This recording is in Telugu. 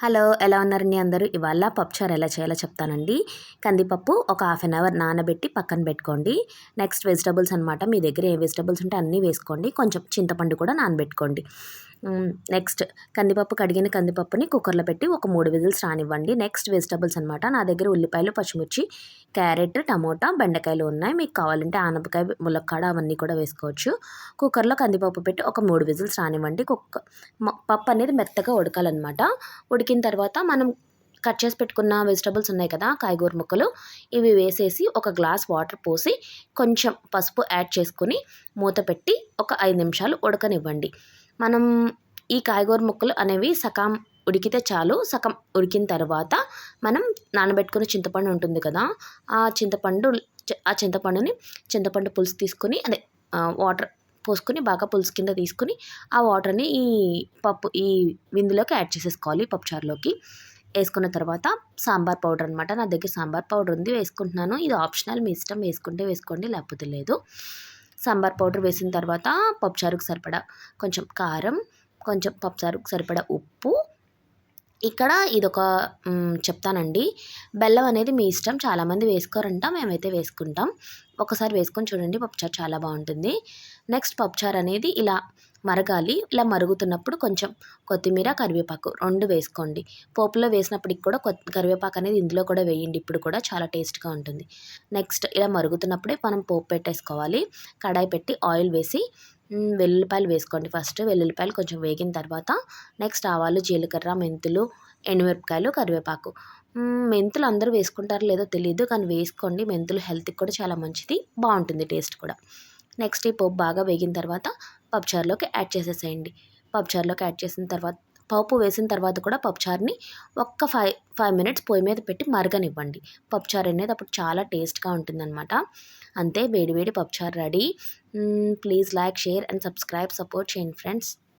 హలో, ఎలా ఉన్నారండి అందరూ? ఇవాళ పప్పుచారు ఎలా చేయాలో చెప్తానండి. కందిపప్పు ఒక హాఫ్ అన్ అవర్ నానబెట్టి పక్కన పెట్టుకోండి. నెక్స్ట్ వెజిటబుల్స్ అనమాట. మీ దగ్గర ఏ వెజిటబుల్స్ ఉంటే అన్నీ వేసుకోండి. కొంచెం చింతపండు కూడా నానబెట్టుకోండి. నెక్స్ట్ కందిపప్పు, కడిగిన కందిపప్పుని కుక్కర్లో పెట్టి ఒక 3 విజిల్స్ రానివ్వండి. నెక్స్ట్ వెజిటబుల్స్ అనమాట. నా దగ్గర ఉల్లిపాయలు, పచ్చిమిర్చి, క్యారెట్, టమోటా, బెండకాయలు ఉన్నాయి. మీకు కావాలంటే ఆనపకాయ, ములక్కాడ అవన్నీ కూడా వేసుకోవచ్చు. కుక్కర్లో కందిపప్పు పెట్టి ఒక 3 విజిల్స్ రానివ్వండి. పప్పు అనేది మెత్తగా ఉడకాలన్నమాట. ఉడికిన తర్వాత మనం కట్ చేసి పెట్టుకున్న వెజిటబుల్స్ ఉన్నాయి కదా, కాయగూర ముక్కలు, ఇవి వేసేసి ఒక గ్లాస్ వాటర్ పోసి కొంచెం పసుపు యాడ్ చేసుకుని మూత పెట్టి ఒక 5 నిమిషాలు ఉడకనివ్వండి. మనం ఈ కాయగూర ముక్కలు అనేవి సగం ఉడికితే చాలు. సగం ఉడికిన తర్వాత మనం నానబెట్టుకున్న చింతపండు ఉంటుంది కదా, ఆ చింతపండు పులుసు తీసుకొని వాటర్ పోసుకొని బాగా పులుసు కింద తీసుకుని ఆ వాటర్ని ఈ విందులోకి యాడ్ చేసేసుకోవాలి. పప్పుచారులోకి వేసుకున్న తర్వాత సాంబార్ పౌడర్ అనమాట. నా దగ్గర సాంబార్ పౌడర్ ఉంది, వేసుకుంటున్నాను. ఇది ఆప్షనల్, మీ ఇష్టం, వేసుకుంటే వేసుకోండి, లేకపోతే లేదు. సాంబార్ పౌడర్ వేసిన తర్వాత పప్పుచారుకు సరిపడా కొంచెం కారం, కొంచెం పప్పుచారుకు సరిపడా ఉప్పు. ఇక్కడ ఇదొక చెప్తానండి. బెల్లం అనేది మీ ఇష్టం. చాలామంది వేసుకోరంట, మేమైతే వేసుకుంటాం. ఒకసారి వేసుకొని చూడండి, పప్పుచారు చాలా బాగుంటుంది. నెక్స్ట్ పప్పుచారు అనేది ఇలా మరగాలి. ఇలా మరుగుతున్నప్పుడు కొంచెం కొత్తిమీర, కరివేపాకు 2 వేసుకోండి. పోపులో వేసినప్పటికి కూడా కరివేపాకు అనేది ఇందులో కూడా వేయండి. ఇప్పుడు కూడా చాలా టేస్ట్గా ఉంటుంది. నెక్స్ట్ ఇలా మరుగుతున్నప్పుడే మనం పోపు పెట్టేసుకోవాలి. కడాయి పెట్టి ఆయిల్ వేసి వెల్లుల్లిపాయలు వేసుకోండి. ఫస్ట్ వెల్లుల్లిపాయలు కొంచెం వేగిన తర్వాత నెక్స్ట్ ఆవాలు, జీలకర్ర, మెంతులు, ఎండుమిరపకాయలు, కరివేపాకు. మెంతులు అందరూ వేసుకుంటారో లేదో తెలియదు, కానీ వేసుకోండి. మెంతులు హెల్త్కి కూడా చాలా మంచిది, బాగుంటుంది టేస్ట్ కూడా. నెక్స్ట్ ఈ పోపు బాగా వేగిన తర్వాత పప్పుచారులోకి యాడ్ చేసేసేయండి. పప్పుచారులోకి యాడ్ చేసిన తర్వాత పోపు వేసిన తర్వాత కూడా పప్పుచారుని ఒక్క 5 మినిట్స్ పొయ్యి మీద పెట్టి మరగనివ్వండి. పప్పుచారు అనేది అప్పుడు చాలా టేస్ట్గా ఉంటుందన్నమాట. అంతే, వేడి వేడి పప్పుచారు ready. Please like, share and subscribe, support చేయండి ఫ్రెండ్స్.